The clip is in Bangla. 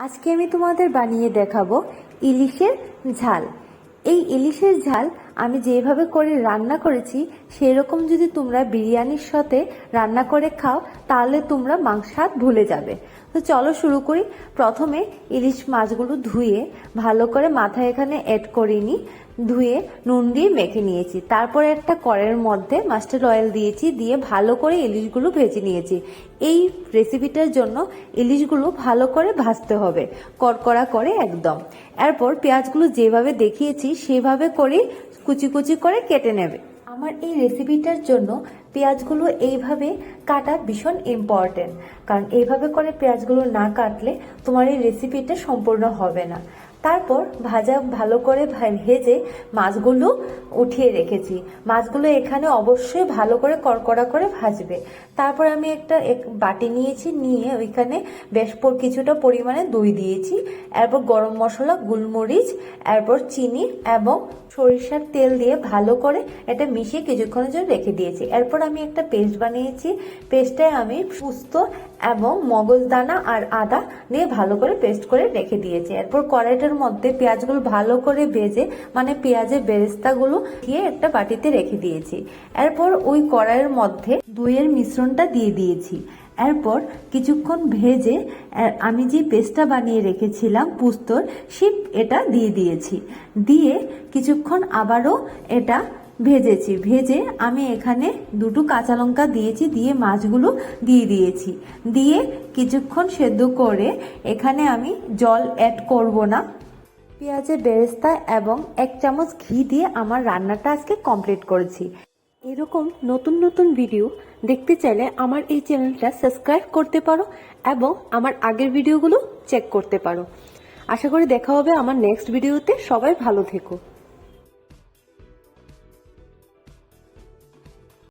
আজকে আমি তোমাদের বানিয়ে দেখাবো ইলিশের ঝাল। এই ইলিশের ঝাল আমি যেভাবে করে রান্না করেছি সেরকম যদি তোমরা বিরিয়ানির সাথে রান্না করে খাও তাহলে তোমরা মাংসাদ ভুলে যাবে। তো চলো শুরু করি। প্রথমে ইলিশ মাছগুলো ধুয়ে ভালো করে মাথা এখানে অ্যাড করিনি, ধুয়ে নুন দিয়ে মেখে নিয়েছি। তারপরে একটা কড়াইয়ের মধ্যে মাস্টার্ড অয়েল দিয়েছি, দিয়ে ভালো করে ইলিশগুলো ভেজে নিয়েছি। এই রেসিপিটার জন্য ইলিশগুলো ভালো করে ভাজতে হবে, কড়কড়া করে একদম। এরপর পেঁয়াজগুলো যেভাবে দেখিয়েছি সেভাবে করে কুচি কুচি করে কেটে নেবে। আমার এই রেসিপিটার জন্য পেঁয়াজগুলো এইভাবে কাটা ভীষণ ইম্পর্টেন্ট, কারণ এইভাবে করে পেঁয়াজগুলো না কাটলে তোমার এই রেসিপিটা সম্পূর্ণ হবে না। তারপর ভালো করে ভেজে মাছগুলো উঠিয়ে রেখেছি। মাছগুলো এখানে অবশ্যই ভালো করে কড়কড়া করে ভাজবে। তারপর আমি একটা বাটি নিয়েছি, নিয়ে ওইখানে বেশ কিছুটা পরিমাণে দই দিয়েছি। এরপর গরম মশলা, গোলমরিচ, এরপর চিনি এবং সরিষার তেল দিয়ে ভালো করে এটা মিশিয়ে কিছুক্ষণের জন্য রেখে দিয়েছি। এরপর আমি একটা পেস্ট বানিয়েছি। পেস্টে আমি পোস্ত এবং মগজদানা আর আদা নিয়ে ভালো করে পেস্ট করে রেখে দিয়েছি। এরপর কড়াইটার মধ্যে পেঁয়াজগুলো ভালো করে ভেজে পেঁয়াজের বেরেস্তাগুলো দিয়ে একটা বাটিতে রেখে দিয়েছি। এরপর ওই কড়াইয়ের মধ্যে দইয়ের মিশ্রণটা দিয়ে দিয়েছি। এরপর কিছুক্ষণ ভেজে আমি যে পেস্টটা বানিয়ে রেখেছিলাম পোস্তর, এটা দিয়ে দিয়েছি। দিয়ে কিছুক্ষণ আবারও এটা ভেজেছি। ভেজে আমি এখানে দুটো কাঁচা লঙ্কা দিয়েছি, দিয়ে মাছগুলো দিয়ে দিয়েছি। দিয়ে কিছুক্ষণ সেদ্ধ করে এখানে আমি জল অ্যাড করব না। পেঁয়াজের বেরেস্তা এবং 1 চামচ ঘি দিয়ে আমার রান্নাটা আজকে কমপ্লিট করেছি। এরকম নতুন নতুন ভিডিও দেখতে চাইলে আমার এই চ্যানেলটা সাবস্ক্রাইব করতে পারো এবং আমার আগের ভিডিওগুলো চেক করতে পারো। আশা করি দেখা হবে আমার নেক্সট ভিডিওতে। সবাই ভালো থেকো।